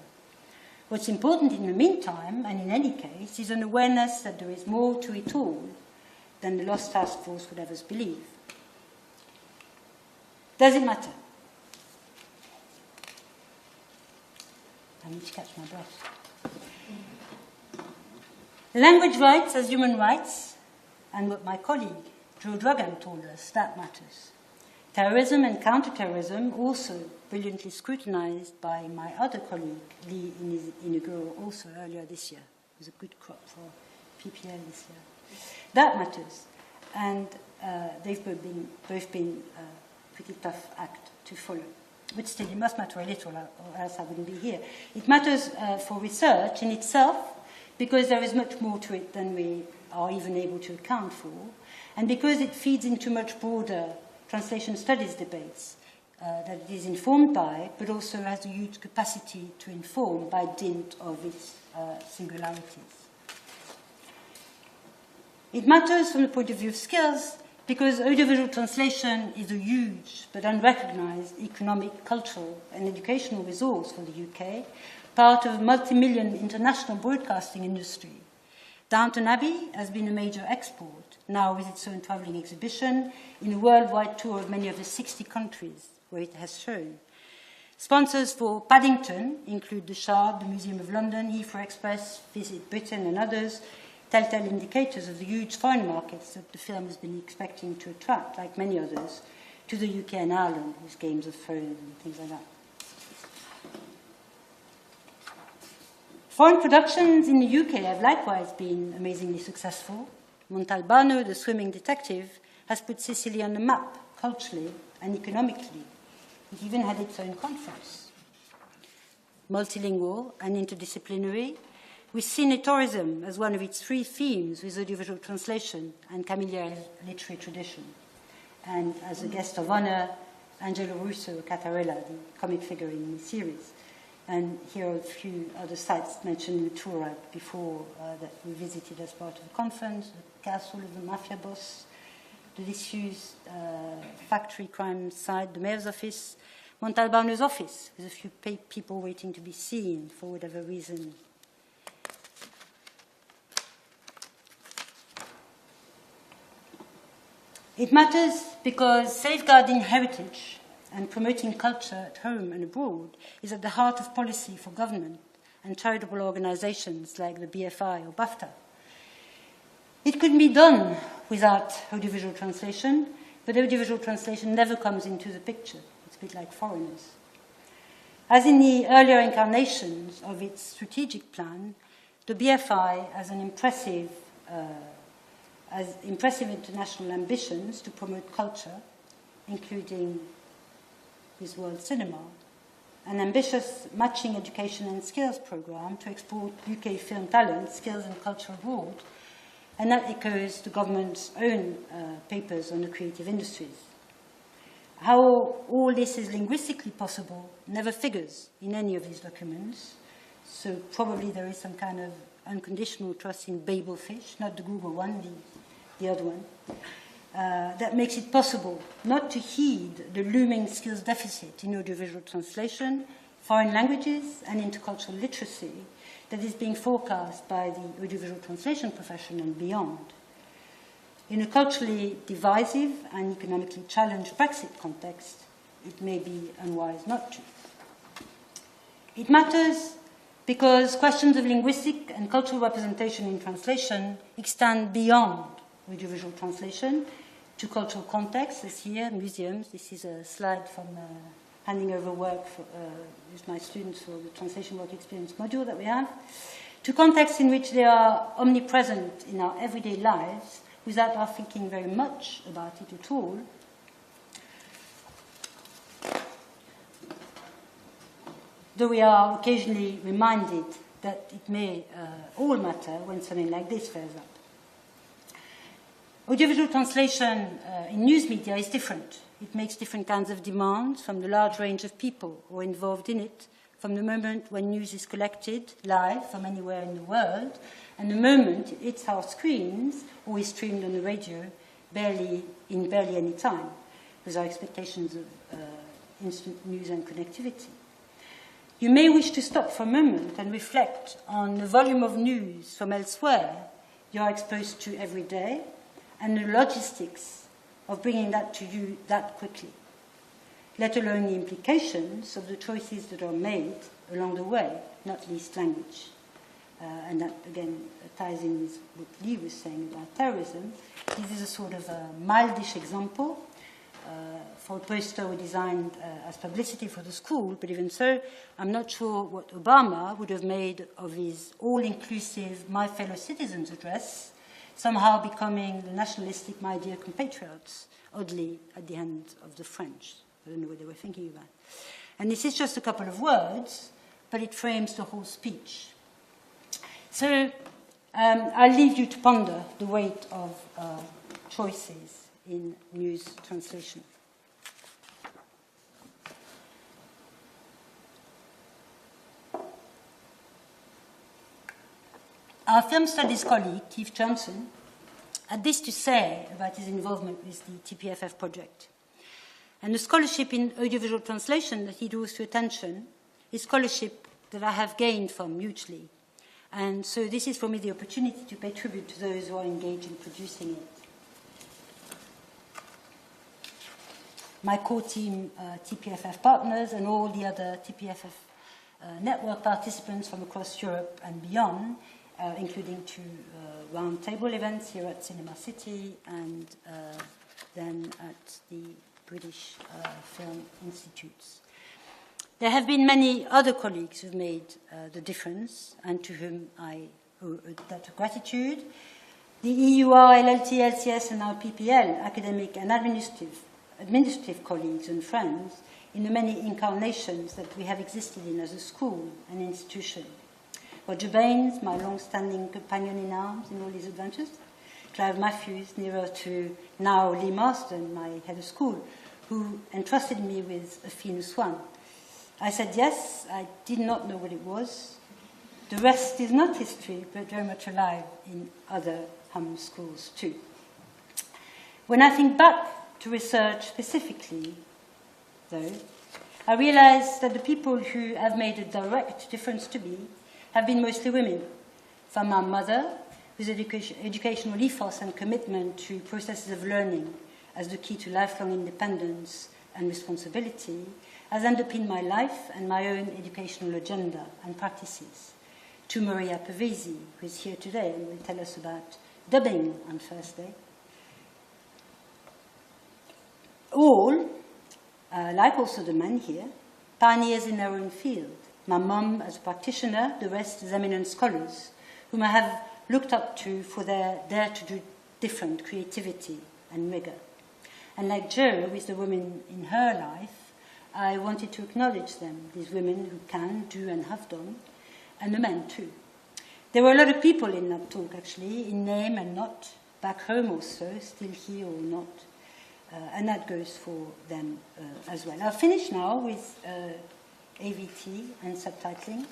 What's important in the meantime, and in any case, is an awareness that there is more to it all than the Lost Task Force would have us believe. Does it matter? I need to catch my breath. Language rights as human rights, and what my colleague Joe Drugan told us, that matters. Terrorism and counterterrorism, also brilliantly scrutinized by my other colleague, Lee, in his inaugural also earlier this year. It was a good crop for PPL this year. That matters. And they've both been pretty tough act to follow. But still, it must matter a little, or else I wouldn't be here. It matters for research in itself, because there is much more to it than we are even able to account for, and because it feeds into much broader translation studies debates that it is informed by, but also has a huge capacity to inform by dint of its singularities. It matters from the point of view of skills, because audiovisual translation is a huge but unrecognized economic, cultural, and educational resource for the UK, part of a multi-million international broadcasting industry. Downton Abbey has been a major export, now with its own travelling exhibition, in a worldwide tour of many of the 60 countries where it has shown. Sponsors for Paddington include the Shard, the Museum of London, Heathrow Express, Visit Britain, and others, telltale indicators of the huge foreign markets that the film has been expecting to attract, like many others, to the UK and Ireland, with Games of Thrones and things like that. Foreign productions in the UK have likewise been amazingly successful. Montalbano, the swimming detective, has put Sicily on the map, culturally and economically. It even had its own conference. Multilingual and interdisciplinary, with cine-tourism as one of its three themes with audiovisual translation and Camillia's literary tradition. And as a guest of honor, Angelo Russo Cattarella, the comic figure in the series. And here are a few other sites mentioned in the tour before that we visited as part of the conference: the castle of the mafia boss, the disused factory crime site, the mayor's office, Montalbano's office, with a few people waiting to be seen for whatever reason. It matters because safeguarding heritage and promoting culture at home and abroad is at the heart of policy for government and charitable organizations like the BFI or BAFTA. It could be done without audiovisual translation, but audiovisual translation never comes into the picture. It's a bit like foreigners. As in the earlier incarnations of its strategic plan, the BFI has an impressive international ambitions to promote culture, including with world cinema, an ambitious matching education and skills program to export UK film talent, skills and culture abroad, and that echoes the government's own papers on the creative industries. How all this is linguistically possible never figures in any of these documents, so probably there is some kind of unconditional trust in Babelfish, not the Google one, the other one, that makes it possible not to heed the looming skills deficit in audiovisual translation, foreign languages, and intercultural literacy that is being forecast by the audiovisual translation profession and beyond. In a culturally divisive and economically challenged Brexit context, it may be unwise not to. It matters because questions of linguistic and cultural representation in translation extend beyond audiovisual translation to cultural contexts. This here, museums. This is a slide from handing over work with my students for the translation work experience module that we have. to contexts in which they are omnipresent in our everyday lives without our thinking very much about it at all, though we are occasionally reminded that it may all matter when something like this fares up. Audiovisual translation in news media is different. It makes different kinds of demands from the large range of people who are involved in it, from the moment when news is collected live from anywhere in the world, and the moment it hits our screens or is streamed on the radio barely any time, with our expectations of instant news and connectivity. You may wish to stop for a moment and reflect on the volume of news from elsewhere you are exposed to every day and the logistics of bringing that to you that quickly, let alone the implications of the choices that are made along the way, not least language. And that, again, ties in with what Lee was saying about terrorism. This is a sort of a mildish example. For a poster we designed as publicity for the school, but even so, I'm not sure what Obama would have made of his all-inclusive My Fellow Citizens address, somehow becoming the nationalistic My Dear Compatriots, oddly at the hand of the French. I don't know what they were thinking about. And this is just a couple of words, but it frames the whole speech. So I'll leave you to ponder the weight of choices in news translation. Our film studies colleague, Keith Johnson, had this to say about his involvement with the TPFF project. And the scholarship in audiovisual translation that he draws to attention is scholarship that I have gained from hugely. And so this is for me the opportunity to pay tribute to those who are engaged in producing it. My core team, TPFF partners, and all the other TPFF network participants from across Europe and beyond, including two roundtable events here at Cinema City and then at the British Film Institutes. There have been many other colleagues who've made the difference and to whom I owe that gratitude. The EUR, LLT, LCS, and our PPL, academic and administrative colleagues and friends in the many incarnations that we have existed in as a school and institution. Roger Baines, my long-standing companion in arms in all these adventures. Clive Matthews, nearer to now Lee Marsden, my head of school, who entrusted me with a Finus One. I said yes, I did not know what it was. The rest is not history, but very much alive in other hum schools too. When I think back to research specifically, though, I realize that the people who have made a direct difference to me have been mostly women, from my mother, whose educational ethos and commitment to processes of learning as the key to lifelong independence and responsibility has underpinned my life and my own educational agenda and practices, to Maria Pavesi, who is here today and will tell us about dubbing on Thursday. All, like also the men here, pioneers in their own field. My mum as a practitioner, the rest as eminent scholars, whom I have looked up to for their dare to do different creativity and rigor. And like Jo, with the women in her life, I wanted to acknowledge them, these women who can, do, and have done, and the men too. There were a lot of people in that talk, actually, in name and not, back home also, still here or not. And that goes for them as well. I'll finish now with AVT and subtitling.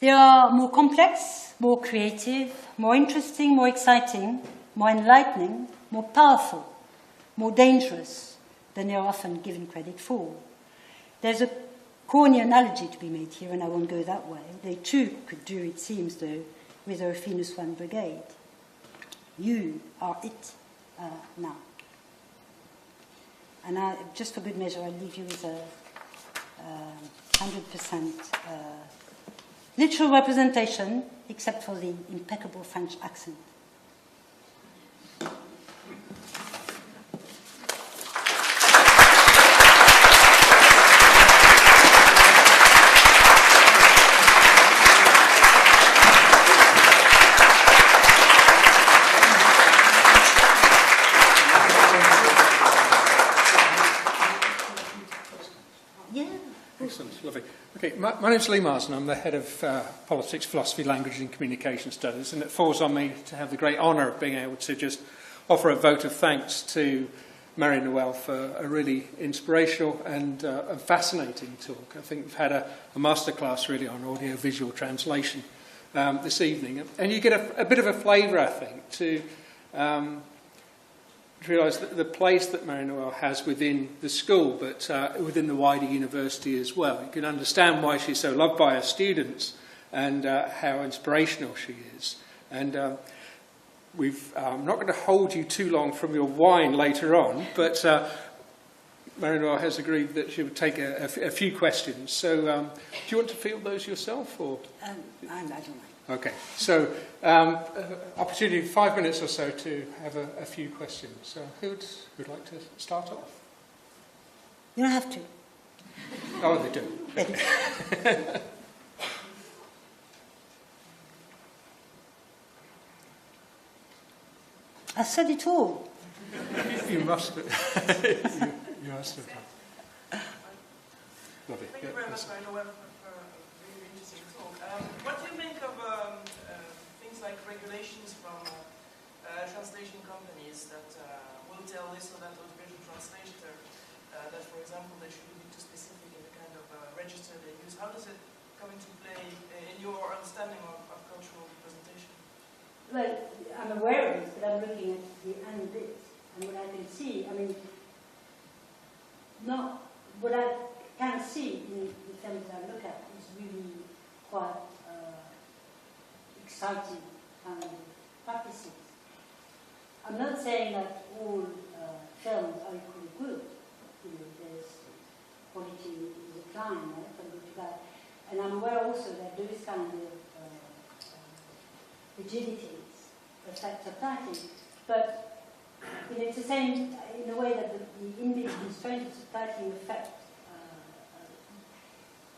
They are more complex, more creative, more interesting, more exciting, more enlightening, more powerful, more dangerous than they are often given credit for. There's a corny analogy to be made here, and I won't go that way. They too could do, it seems, though, with a Finus One brigade. You are it now. And just for good measure, I'll leave you with a 100% literal representation, except for the impeccable French accent. Okay, my name's Lee Marsden. I'm the head of Politics, Philosophy, Language and Communication Studies, and it falls on me to have the great honour of being able to just offer a vote of thanks to Marie-Noëlle for a really inspirational and fascinating talk. I think we've had a masterclass really on audiovisual translation this evening, and you get a bit of a flavour, I think, to realise that the place that Marie-Noëlle has within the school, but within the wider university as well. You can understand why she's so loved by her students and how inspirational she is. And I'm not going to hold you too long from your wine later on, but Marie-Noëlle has agreed that she would take a few questions. So do you want to field those yourself? Or? I don't mind. Okay, so opportunity 5 minutes or so to have a few questions. So who'd like to start off? You don't have to. Oh, they do. I said it all. You must have. you must have done. Lovely. Thank you very much, Marie-Noëlle, for a really interesting talk. What do you make of things like regulations from translation companies that will tell this or that audiovisual translator that, for example, they shouldn't be too specific in the kind of register they use? How does it come into play in your understanding of cultural representation? Well, I'm aware of it, but I'm looking at the end bit, and what I can see, what I can see in the films I look at is really quite exciting kind of practices. I'm not saying that all films are equally good. There's quality is a climb, right, from good to bad. And I'm aware also that there is kind of rigidities affect subtitling, but it's the same in a way that the inbuilt constraints of subtitling affect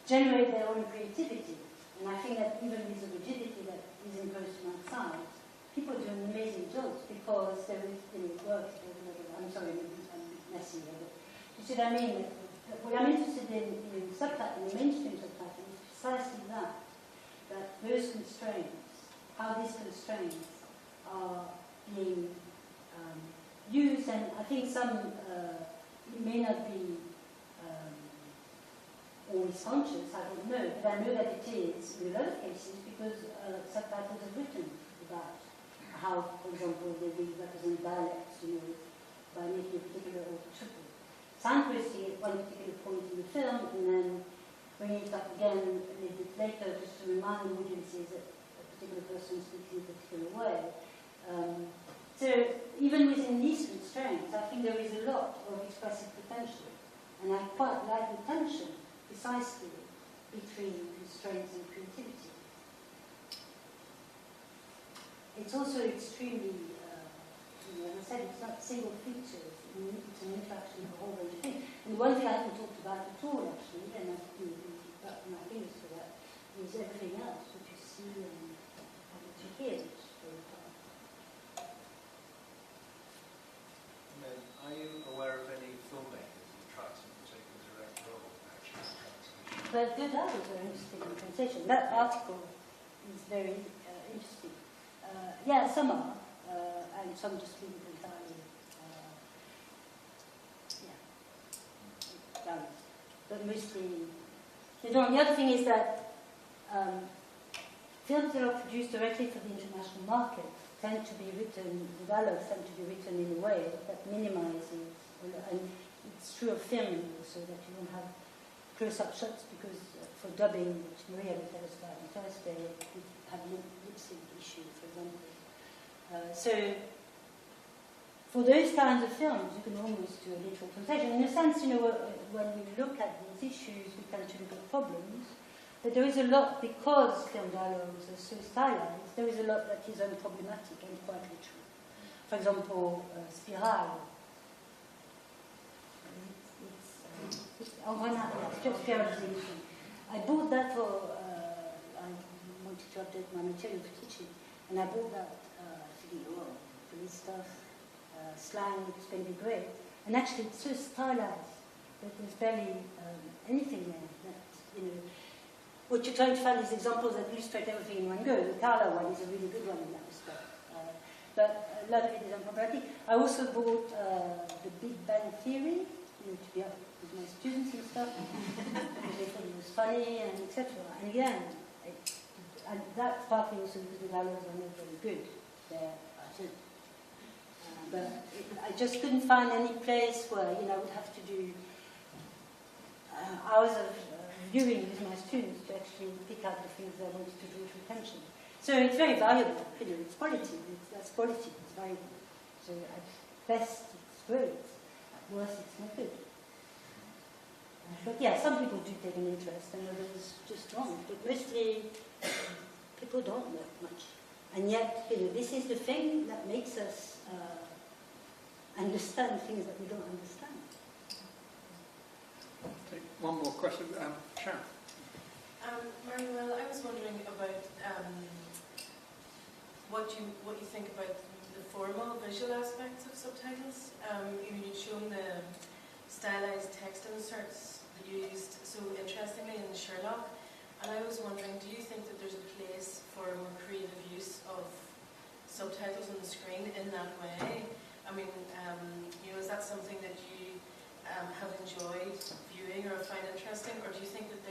generate their own creativity. And I think that even with the rigidity that is imposed from outside, people do an amazing jobs because there is work. I'm sorry, I'm messy here, but you see what I mean? What I'm interested in subtitling, in mainstream subtitling, is precisely that those constraints, how these constraints are being used, and I think some may not be always conscious, I don't know, but I know that it is in a lot of cases because subtitles are written about how, for example, they will represent dialects, by making a particular order triple. Signposting at one particular point in the film, and then bringing it up again a little bit later just to remind the audiences that a particular person speaks in a particular way. So even within these constraints, I think there is a lot of expressive potential, and I quite like the tension precisely between constraints and creativity. It's also extremely, as I said, it's not single features, it's an interaction of a whole range of things. And the one thing I haven't talked about at all, actually, and I've got my fingers for that, is everything else, what you see and what you hear. Are you aware of any filmmakers who try to take a direct role in actual translation? But good, that was very interesting in translation. That article is very interesting. Yeah, some are, and some just leave it entirely. But mostly, the other thing is that films that are produced directly for the international market tend to be written, the dialogues tend to be written in a way that minimizes, and it's true of film also, that you don't have close-up shots because for dubbing, which Maria will tell us about on Thursday, we have a lip sync issue, for example. So, for those kinds of films, you can almost do a literal translation. In a sense, when we look at these issues, we tend to look at problems. But there is a lot, because film dialogues are so stylized, there is a lot that is unproblematic and quite literal. For example, Spiral. It's just Spiralization. I bought that for, I wanted to update my material for teaching, and I bought that thinking, for this stuff, slang, it's going to be great. And actually, it's so stylized that there's barely anything there that, what you're trying to find is examples that illustrate everything in one go. The Carla one is a really good one in that respect. But a lot of it is unproblematic. I also bought the Big Bang Theory, to be up with my students and stuff, because they thought it was funny and etc. And again, and that's partly also because the dialogues are not very good there, I think. I just couldn't find any place where I would have to do hours of viewing with my students to actually pick out the things I wanted to draw to attention. So it's very valuable. It's quality. That's quality. It's valuable. So at best it's great. At worst it's not good. But yeah, some people do take an interest and others just don't. But mostly people don't work much. And yet, this is the thing that makes us understand things that we don't understand. Take one more question. Sharon. Marie-Noëlle, I was wondering about what you think about the formal visual aspects of subtitles. You'd shown the stylized text inserts that you used so interestingly in Sherlock, and I was wondering, do you think that there's a place for more creative use of subtitles on the screen in that way? I mean, is that something that you have enjoyed viewing or find interesting, or do you think that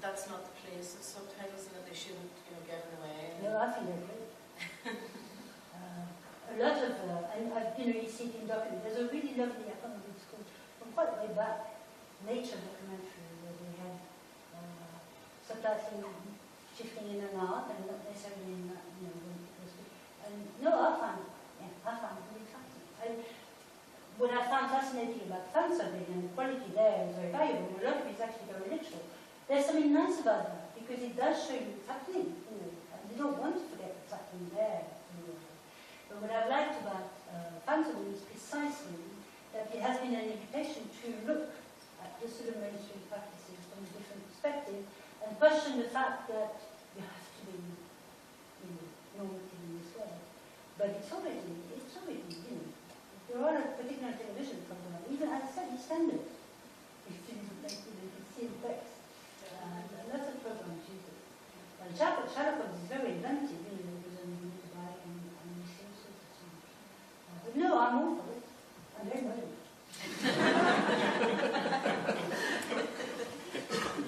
that's not the place of subtitles and that they shouldn't, get in the way? No, I think they're great. A lot of, you see it in documents. There's a really lovely, I can't remember what it's called, from quite way back, nature documentary where they had subtitling shifting in and out, and not necessarily in that, when it was good. And no, I find it really exciting. What I found fascinating about fan subbing and the quality there is very valuable. A lot of it is actually very literal. There's something nice about that because it does show you what's happening. And you don't want to forget what's happening there. But what I've liked about fan subbing is precisely that it has been an invitation to look at the sort of mainstream practices from a different perspective and question the fact that you have to be normative in this way. But it's already there are a particular television program, even as I said, EastEnders. If you can see the text. Lots of programs use it. And Sherlock Holmes is very inventive, because I'm going to buy and you see all sorts of things. But no, I'm all for it. I'm very ready.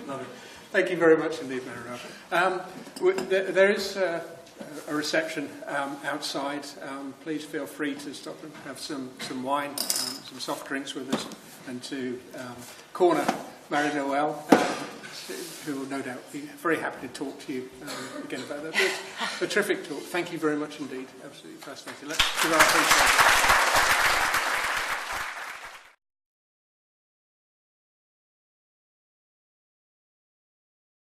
Love it. Thank you very much indeed, Marie-Noëlle. There is a reception outside. Please feel free to stop and have some wine, some soft drinks with us, and to corner Marie-Noëlle, who will no doubt be very happy to talk to you again about that. It's a terrific talk. Thank you very much indeed. Absolutely fascinating. Let's give our appreciation.